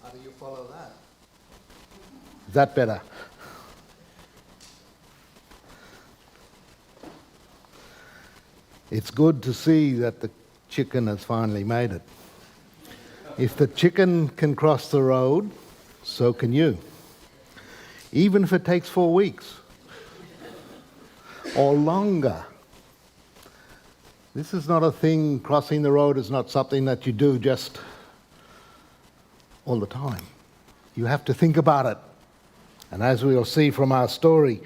How do you follow that? Is that better? It's good to see that the chicken has finally made it. If the chicken can cross the road, so can you. Even if it takes 4 weeks or longer. This is not a thing, crossing the road is not something that you do just all the time. You have to think about it. And as we'll see from our story,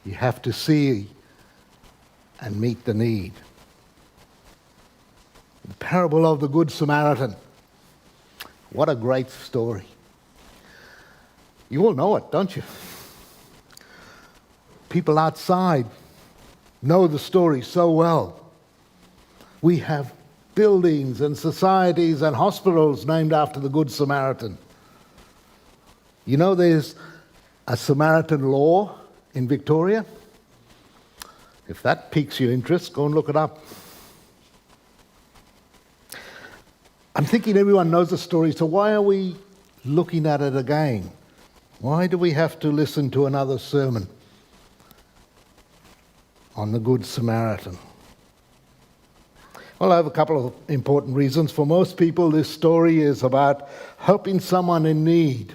you have to see and meet the need. The parable of the Good Samaritan. What a great story. You all know it, don't you? People outside know the story so well. We have buildings and societies and hospitals named after the Good Samaritan. You know there's a Samaritan law in Victoria? If that piques your interest, go and look it up. I'm thinking everyone knows the story, so why are we looking at it again? Why do we have to listen to another sermon on the Good Samaritan? Well, I have a couple of important reasons. For most people, this story is about helping someone in need.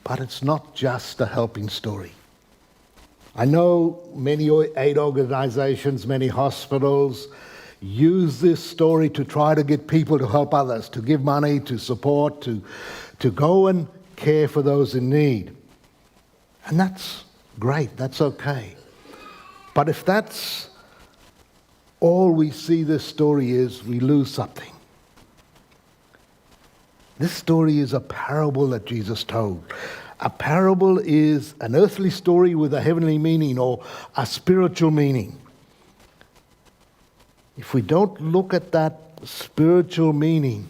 But it's not just a helping story. I know many aid organizations, many hospitals use this story to try to get people to help others, to give money, to support, to go and care for those in need. And that's great, that's okay. But if that's all we see this story is, we lose something. This story is a parable that Jesus told. A parable is an earthly story with a heavenly meaning or a spiritual meaning. If we don't look at that spiritual meaning,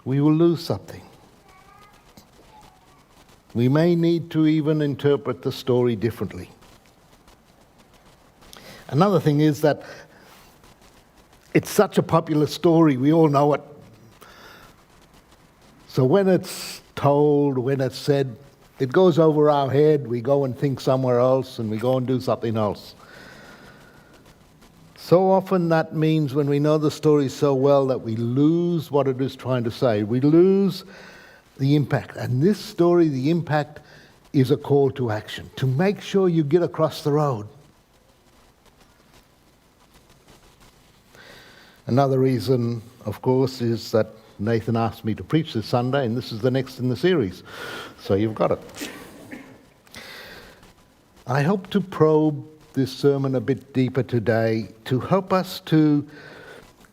we will lose something. We may need to even interpret the story differently. Another thing is that it's such a popular story, we all know it. So when it's told, when it's said, it goes over our head, we go and think somewhere else, and we go and do something else. So often that means when we know the story so well that we lose what it is trying to say. We lose the impact. And this story, the impact, is a call to action, to make sure you get across the road. Another reason, of course, is that Nathan asked me to preach this Sunday, and this is the next in the series. So you've got it. I hope to probe this sermon a bit deeper today to help us to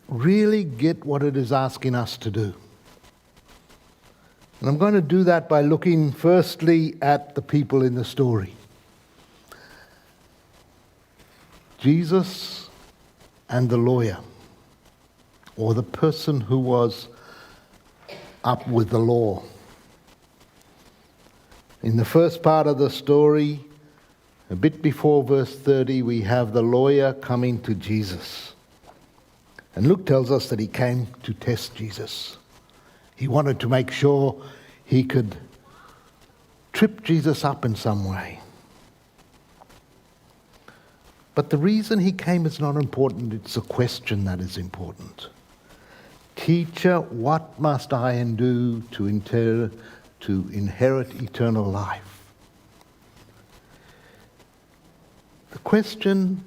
really get what it is asking us to do. And I'm going to do that by looking firstly at the people in the story. Jesus and the lawyer, or the person who was up with the law. In the first part of the story, a bit before verse 30, we have the lawyer coming to Jesus. And Luke tells us that he came to test Jesus. He wanted to make sure he could trip Jesus up in some way. But the reason he came is not important, it's a question that is important. Teacher, what must I do to inherit eternal life? The question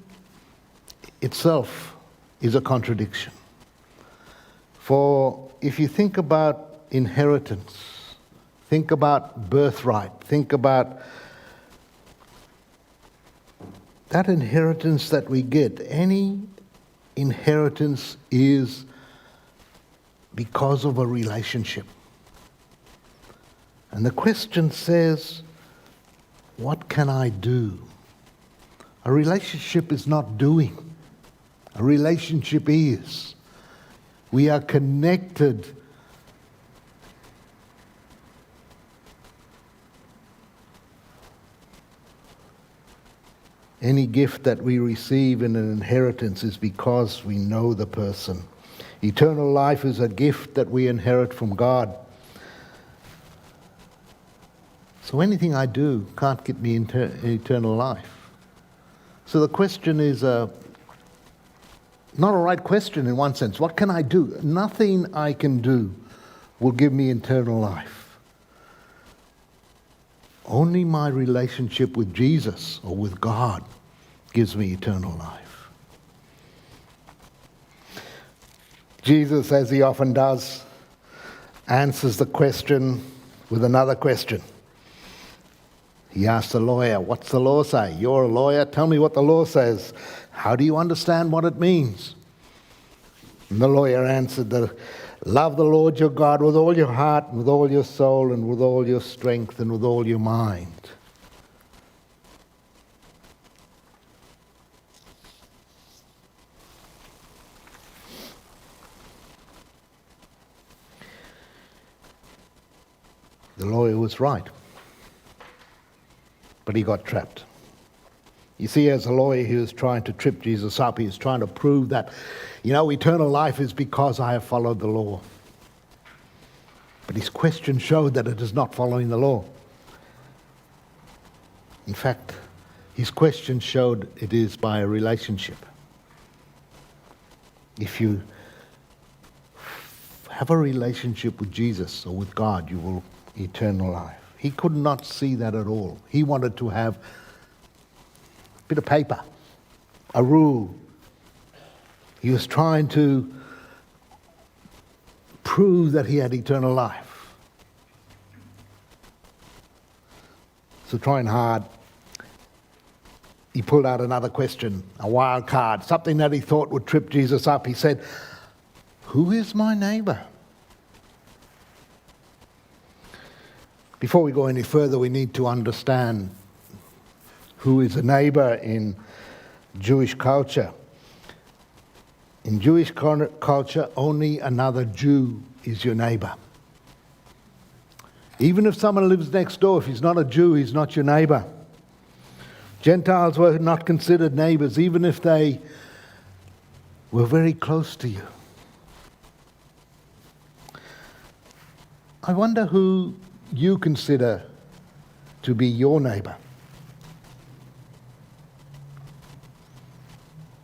itself is a contradiction. For if you think about inheritance, think about birthright, think about that inheritance that we get. Any inheritance is because of a relationship. And the question says, what can I do? A relationship is not doing. A relationship is. We are connected. Any gift that we receive in an inheritance is because we know the person. Eternal life is a gift that we inherit from God. So anything I do can't get me eternal life. So the question is not a right question in one sense. What can I do? Nothing I can do will give me eternal life. Only my relationship with Jesus or with God gives me eternal life. Jesus, as he often does, answers the question with another question. He asked the lawyer, "What's the law say?" "You're a lawyer, tell me what the law says. How do you understand what it means?" And the lawyer answered, "Love the Lord your God with all your heart, and with all your soul, and with all your strength, and with all your mind." The lawyer was right, but he got trapped. You see, as a lawyer, he was trying to trip Jesus up. He was trying to prove that, eternal life is because I have followed the law. But his question showed that it is not following the law. In fact, his question showed it is by a relationship. If you have a relationship with Jesus or with God, you will eternal life. He could not see that at all. He wanted to have a bit of paper, a rule. He was trying to prove that he had eternal life. So trying hard, he pulled out another question, a wild card, something that he thought would trip Jesus up. He said, "Who is my neighbor?" Before we go any further, we need to understand who is a neighbor in Jewish culture. In Jewish culture, only another Jew is your neighbor. Even if someone lives next door, if he's not a Jew, he's not your neighbor. Gentiles were not considered neighbors, even if they were very close to you. I wonder who you consider to be your neighbor.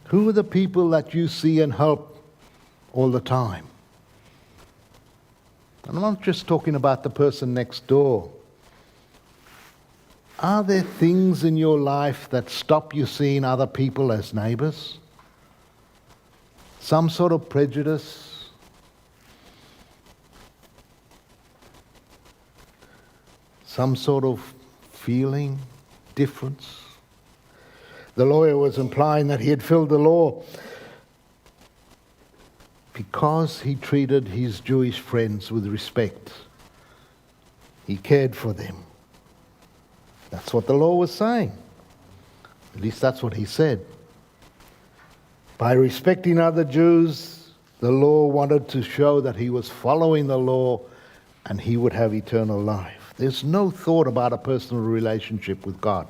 Who are the people that you see and help all the time? And I'm not just talking about the person next door. Are there things in your life that stop you seeing other people as neighbors? Some sort of prejudice? Some sort of feeling, difference? The lawyer was implying that he had filled the law because he treated his Jewish friends with respect. He cared for them. That's what the law was saying. At least that's what he said. By respecting other Jews, the law wanted to show that he was following the law and he would have eternal life. There's no thought about a personal relationship with God.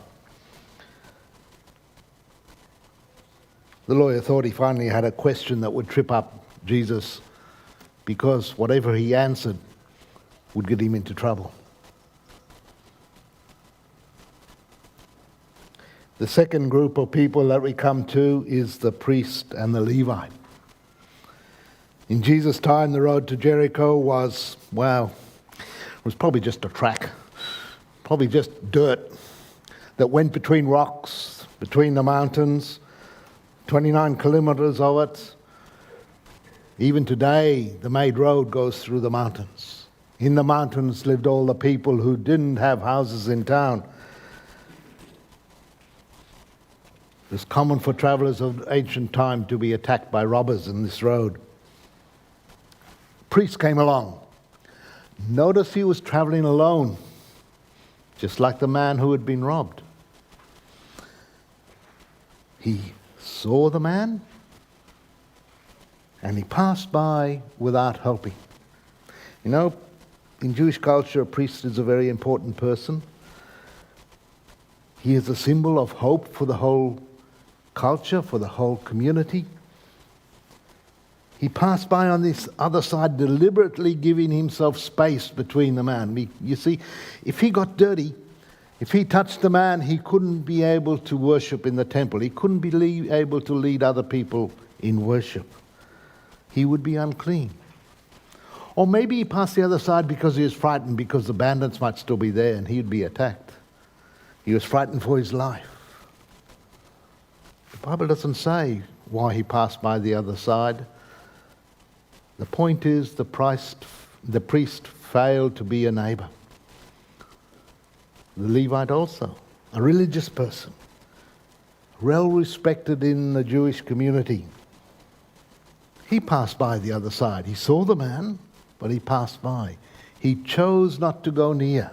The lawyer thought he finally had a question that would trip up Jesus because whatever he answered would get him into trouble. The second group of people that we come to is the priest and the Levite. In Jesus' time, the road to Jericho was probably just a track, probably just dirt that went between rocks, between the mountains, 29 kilometers of it. Even today, the made road goes through the mountains. In the mountains lived all the people who didn't have houses in town. It was common for travelers of ancient time to be attacked by robbers in this road. Priest came along. Notice he was traveling alone, just like the man who had been robbed. He saw the man and he passed by without helping. In Jewish culture, a priest is a very important person. He is a symbol of hope for the whole culture, for the whole community. He passed by on this other side, deliberately giving himself space between the man. You see, if he got dirty, if he touched the man, he couldn't be able to worship in the temple. He couldn't be able to lead other people in worship. He would be unclean. Or maybe he passed the other side because he was frightened, because the bandits might still be there and he'd be attacked. He was frightened for his life. The Bible doesn't say why he passed by the other side. The point is, the priest failed to be a neighbor. The Levite also, a religious person, well respected in the Jewish community. He passed by the other side. He saw the man, but he passed by. He chose not to go near.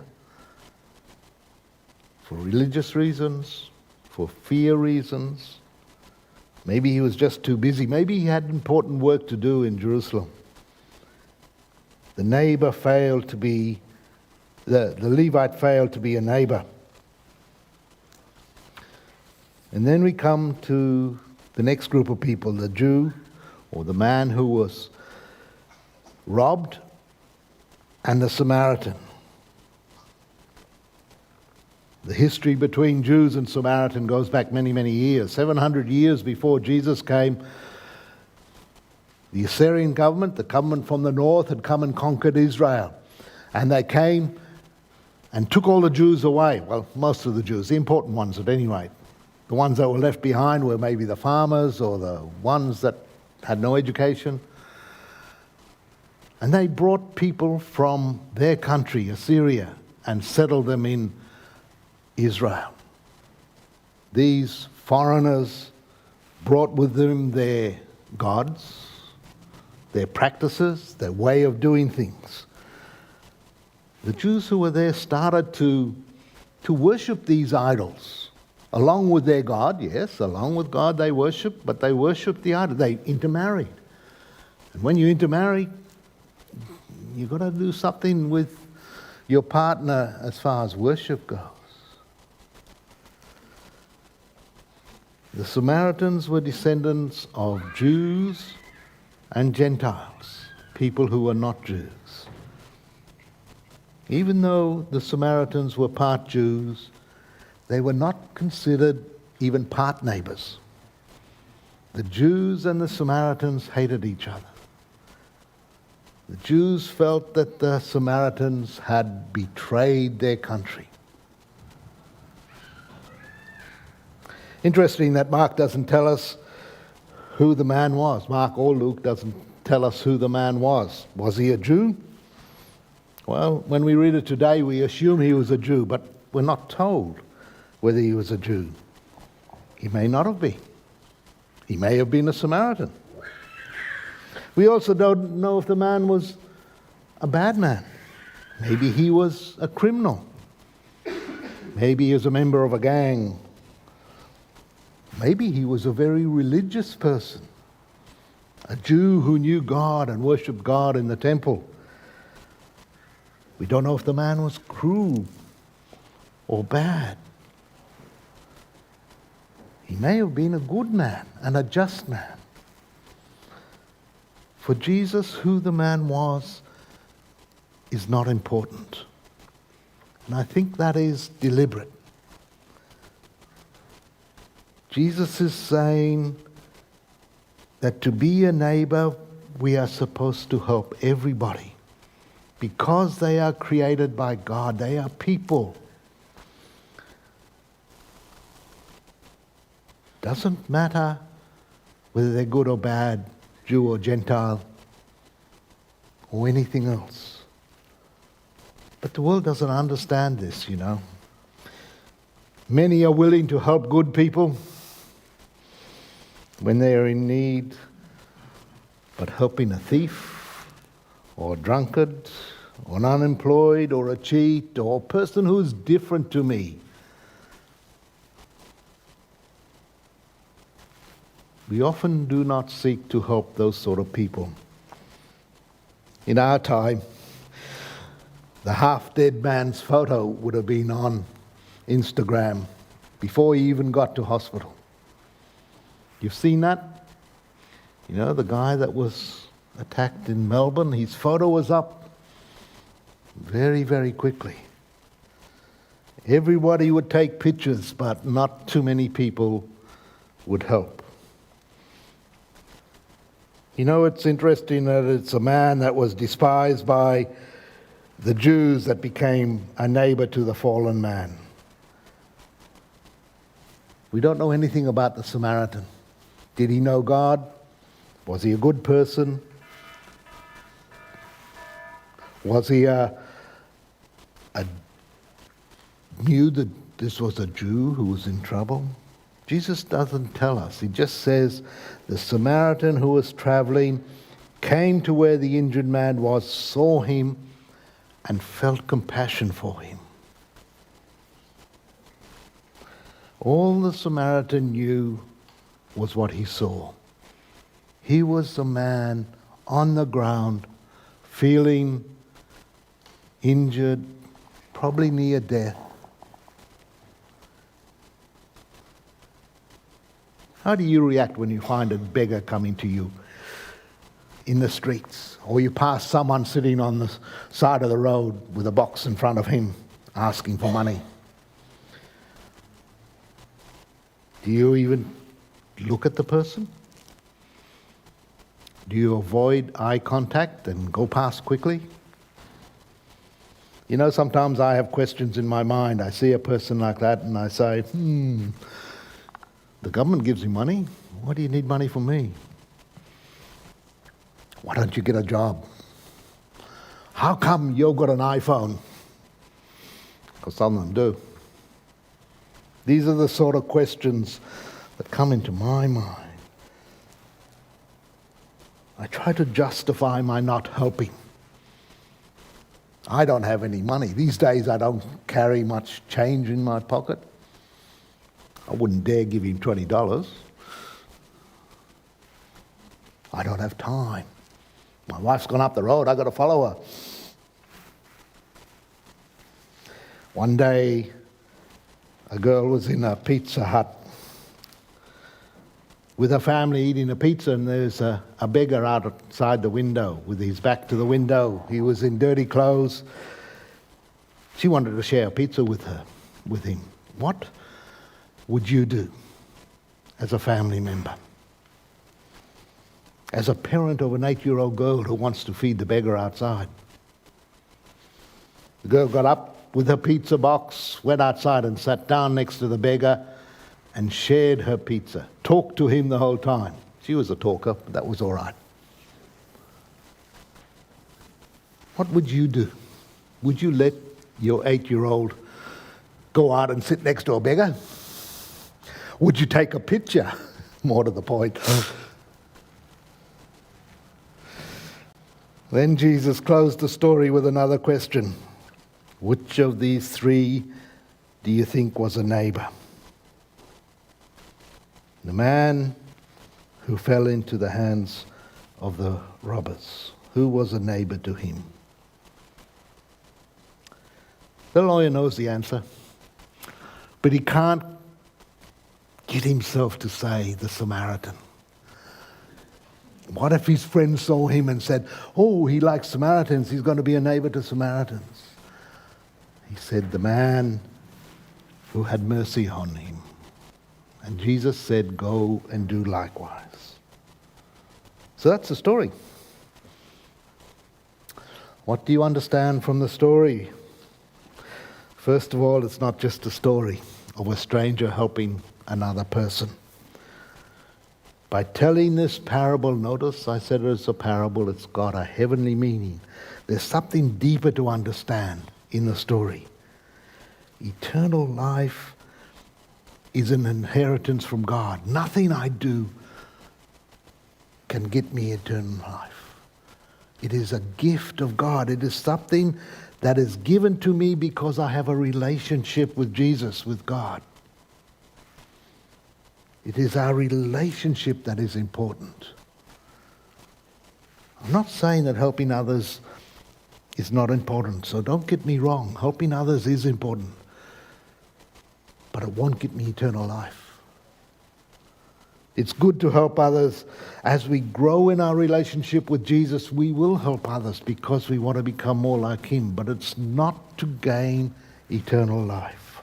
For religious reasons, for fear reasons. Maybe he was just too busy. Maybe he had important work to do in Jerusalem. The Levite failed to be a neighbor. And then we come to the next group of people, the Jew, or the man who was robbed, and the Samaritan. The history between Jews and Samaritan goes back many, many years. 700 years before Jesus came, the Assyrian government, the government from the north, had come and conquered Israel. And they came and took all the Jews away. Well, most of the Jews, the important ones at any rate. The ones that were left behind were maybe the farmers or the ones that had no education. And they brought people from their country, Assyria, and settled them in Israel. These foreigners brought with them their gods, their practices, their way of doing things. The Jews who were there started to worship these idols, along with their God. Yes, along with God they worshiped, but they worshiped the idol. They intermarried. And when you intermarry, you've got to do something with your partner as far as worship goes. The Samaritans were descendants of Jews and Gentiles, people who were not Jews. Even though the Samaritans were part Jews, they were not considered even part neighbors. The Jews and the Samaritans hated each other. The Jews felt that the Samaritans had betrayed their country. Interesting that Mark doesn't tell us who the man was. Mark or Luke doesn't tell us who the man was. Was he a Jew? Well, when we read it today, we assume he was a Jew, but we're not told whether he was a Jew. He may not have been. He may have been a Samaritan. We also don't know if the man was a bad man. Maybe he was a criminal. Maybe he was a member of a gang. Maybe he was a very religious person, a Jew who knew God and worshipped God in the temple. We don't know if the man was cruel or bad. He may have been a good man and a just man. For Jesus, who the man was is not important. And I think that is deliberate. Jesus is saying that to be a neighbor, we are supposed to help everybody. Because they are created by God, they are people. Doesn't matter whether they're good or bad, Jew or Gentile, or anything else. But the world doesn't understand this, you know. Many are willing to help good people when they are in need, but helping a thief or a drunkard or an unemployed or a cheat or a person who is different to me, we often do not seek to help those sort of people. In our time, the half-dead man's photo would have been on Instagram before he even got to hospital. You've seen that? You know, the guy that was attacked in Melbourne, his photo was up very, very quickly. Everybody would take pictures, but not too many people would help. You know, it's interesting that it's a man that was despised by the Jews that became a neighbor to the fallen man. We don't know anything about the Samaritan. Did he know God? Was he a good person? Was he knew that this was a Jew who was in trouble? Jesus doesn't tell us. He just says the Samaritan who was traveling came to where the injured man was, saw him, and felt compassion for him. All the Samaritan knew was what he saw. He was a man on the ground, feeling injured, probably near death. How do you react when you find a beggar coming to you in the streets, or you pass someone sitting on the side of the road with a box in front of him asking for money? Do you even look at the person? Do you avoid eye contact and go past quickly? You know, sometimes I have questions in my mind. I see a person like that and I say, the government gives you money. Why do you need money from me? Why don't you get a job? How come you've got an iPhone? Because some of them do. These are the sort of questions that come into my mind. I try to justify my not helping. I don't have any money. These days I don't carry much change in my pocket. I wouldn't dare give him $20. I don't have time. My wife's gone up the road, I've got to follow her. One day, a girl was in a Pizza Hut with her family eating a pizza, and there's a beggar outside the window with his back to the window. He was in dirty clothes. She wanted to share a pizza with him. What would you do as a family member? As a parent of an 8-year-old girl who wants to feed the beggar outside? The girl got up with her pizza box, went outside and sat down next to the beggar and shared her pizza, talked to him the whole time. She was a talker, but that was all right. What would you do? Would you let your 8-year-old go out and sit next to a beggar? Would you take a picture? More to the point. Then Jesus closed the story with another question. Which of these three do you think was a neighbor? The man who fell into the hands of the robbers. Who was a neighbor to him? The lawyer knows the answer, but he can't get himself to say the Samaritan. What if his friends saw him and said, oh, he likes Samaritans, he's going to be a neighbor to Samaritans? He said, the man who had mercy on him. And Jesus said, go and do likewise. So that's the story. What do you understand from the story? First of all, it's not just a story of a stranger helping another person. By telling this parable, notice I said it's a parable, it's got a heavenly meaning. There's something deeper to understand in the story. Eternal life is an inheritance from God. Nothing I do can get me eternal life. It is a gift of God. It is something that is given to me because I have a relationship with Jesus, with God. It is our relationship that is important. I'm not saying that helping others is not important, so don't get me wrong. Helping others is important, but it won't get me eternal life. It's good to help others. As we grow in our relationship with Jesus, we will help others because we want to become more like him. But it's not to gain eternal life.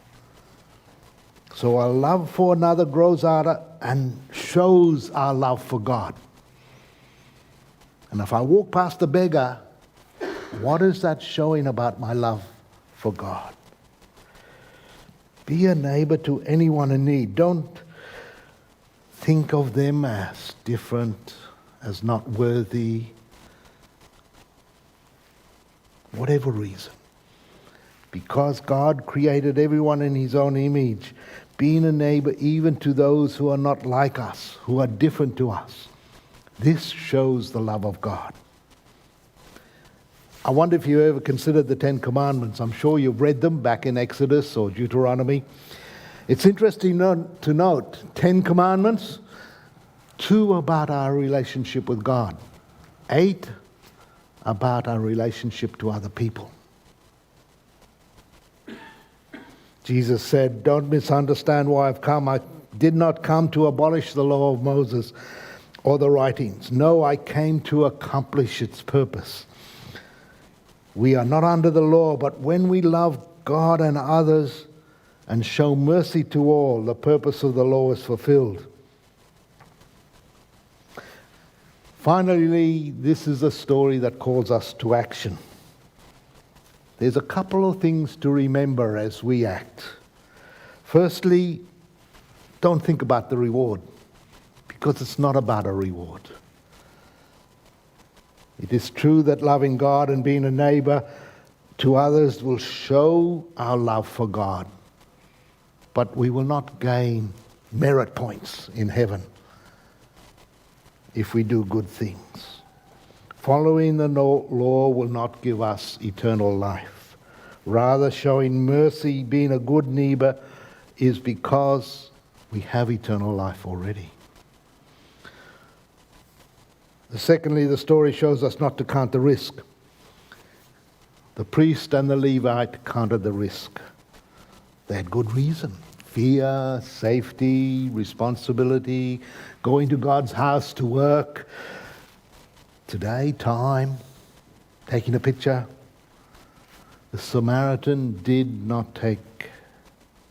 So our love for another grows out and shows our love for God. And if I walk past a beggar, what is that showing about my love for God? Be a neighbor to anyone in need. Don't think of them as different, as not worthy, whatever reason. Because God created everyone in his own image, being a neighbor even to those who are not like us, who are different to us. This shows the love of God. I wonder if you ever considered the Ten Commandments. I'm sure you've read them back in Exodus or Deuteronomy. It's interesting to note 10 commandments, 2 about our relationship with God, 8 about our relationship to other people. Jesus said, "Don't misunderstand why I've come. I did not come to abolish the law of Moses or the writings. No, I came to accomplish its purpose." We are not under the law, but when we love God and others and show mercy to all, the purpose of the law is fulfilled. Finally, this is a story that calls us to action. There's a couple of things to remember as we act. Firstly, don't think about the reward, because it's not about a reward. It is true that loving God and being a neighbor to others will show our love for God, but we will not gain merit points in heaven if we do good things. Following the law will not give us eternal life. Rather, showing mercy, being a good neighbor, is because we have eternal life already. Secondly, the story shows us not to count the risk. The priest and the Levite counted the risk. They had good reason. Fear, safety, responsibility, going to God's house to work. Today, time, taking a picture. The Samaritan did not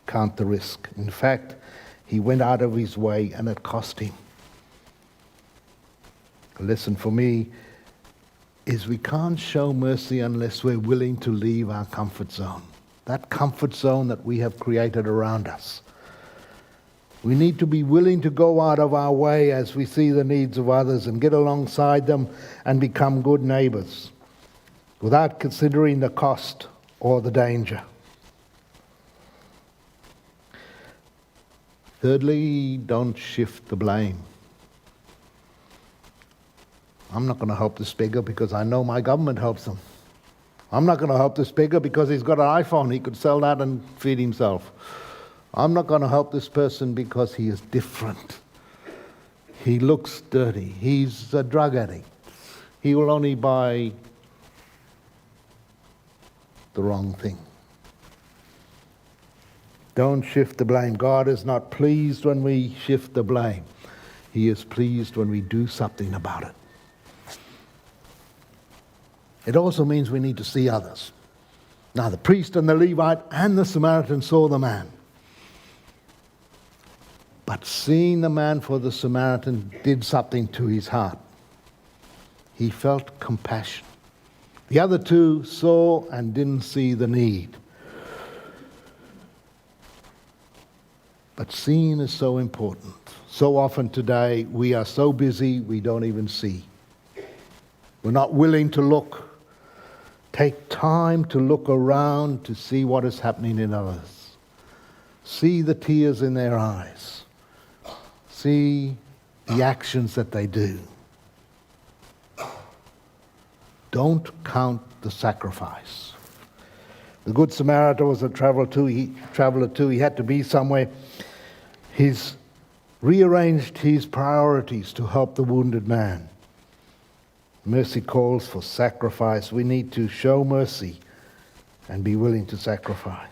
count the risk. In fact, he went out of his way and it cost him. A lesson for me is we can't show mercy unless we're willing to leave our comfort zone. That comfort zone that we have created around us. We need to be willing to go out of our way as we see the needs of others and get alongside them and become good neighbors without considering the cost or the danger. Thirdly, don't shift the blame. I'm not going to help this beggar because I know my government helps him. I'm not going to help this beggar because he's got an iPhone. He could sell that and feed himself. I'm not going to help this person because he is different. He looks dirty. He's a drug addict. He will only buy the wrong thing. Don't shift the blame. God is not pleased when we shift the blame. He is pleased when we do something about it. It also means we need to see others. Now, the priest and the Levite and the Samaritan saw the man. But seeing the man for the Samaritan did something to his heart. He felt compassion. The other two saw and didn't see the need. But seeing is so important. So often today we are so busy we don't even see. We're not willing to look. Take time to look around to see what is happening in others. See the tears in their eyes. See the actions that they do. Don't count the sacrifice. The Good Samaritan was a traveler too. He had to be somewhere. He's rearranged his priorities to help the wounded man. Mercy calls for sacrifice. We need to show mercy and be willing to sacrifice.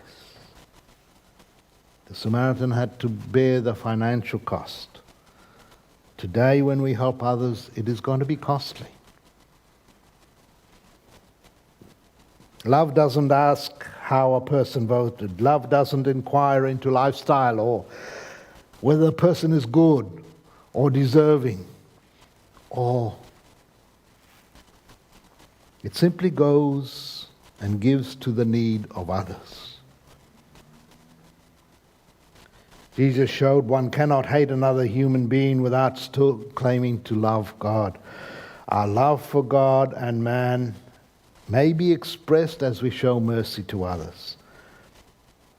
The Samaritan had to bear the financial cost. Today, when we help others, it is going to be costly. Love doesn't ask how a person voted. Love doesn't inquire into lifestyle or whether a person is good or deserving, or it simply goes and gives to the need of others. Jesus showed one cannot hate another human being without still claiming to love God. Our love for God and man may be expressed as we show mercy to others.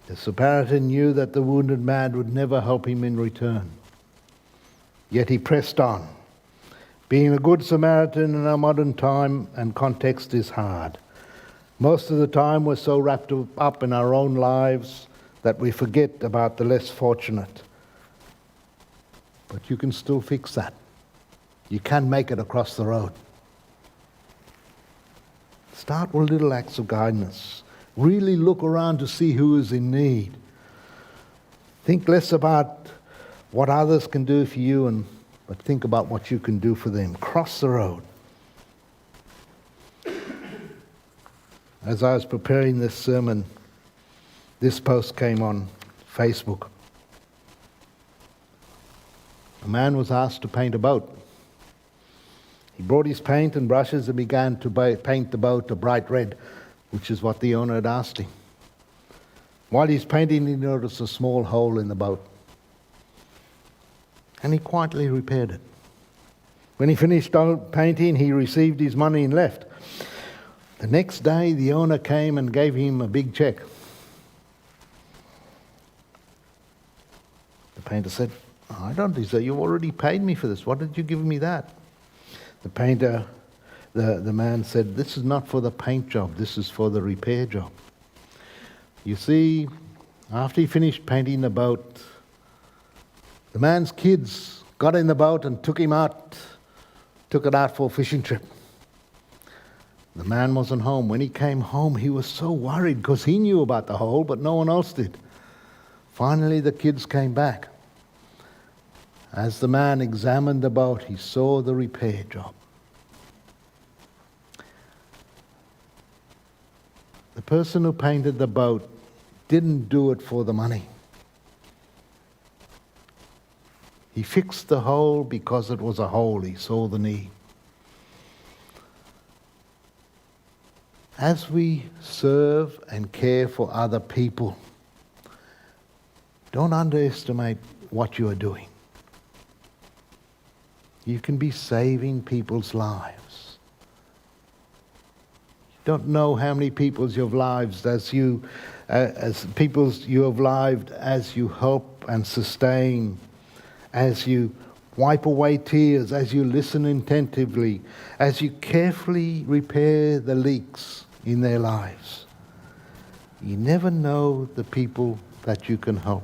The Samaritan knew that the wounded man would never help him in return. Yet he pressed on. Being a good Samaritan in our modern time and context is hard. Most of the time we're so wrapped up in our own lives that we forget about the less fortunate. But you can still fix that. You can make it across the road. Start with little acts of kindness. Really look around to see who is in need. Think less about what others can do for you, but think about what you can do for them. Cross the road. As I was preparing this sermon, this post came on Facebook. A man was asked to paint a boat. He brought his paint and brushes and began to paint the boat a bright red, which is what the owner had asked him. While he's painting, he noticed a small hole in the boat, and he quietly repaired it. When he finished painting, he received his money and left. The next day, the owner came and gave him a big check. The painter said, "I don't deserve. You already paid me for this. Why did you give me that?" The man said, "This is not for the paint job. This is for the repair job." You see, after he finished painting the boat, the man's kids got in the boat and took it out for a fishing trip. The man wasn't home. When he came home, he was so worried because he knew about the hole, but no one else did. Finally, the kids came back. As the man examined the boat, he saw the repair job. The person who painted the boat didn't do it for the money. He fixed the hole because it was a hole. He saw the need. As we serve and care for other people, don't underestimate what you are doing. You can be saving people's lives. You don't know how many people's you have lived as you help and sustain, as you wipe away tears, as you listen attentively, as you carefully repair the leaks in their lives. You never know the people that you can help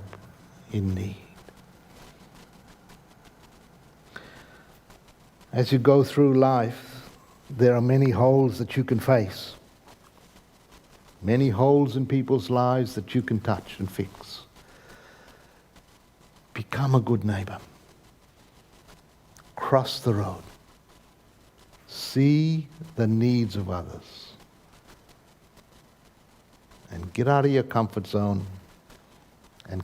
in need. As you go through life, there are many holes that you can face. Many holes in people's lives that you can touch and fix. Become a good neighbor. Cross the road. See the needs of others. And get out of your comfort zone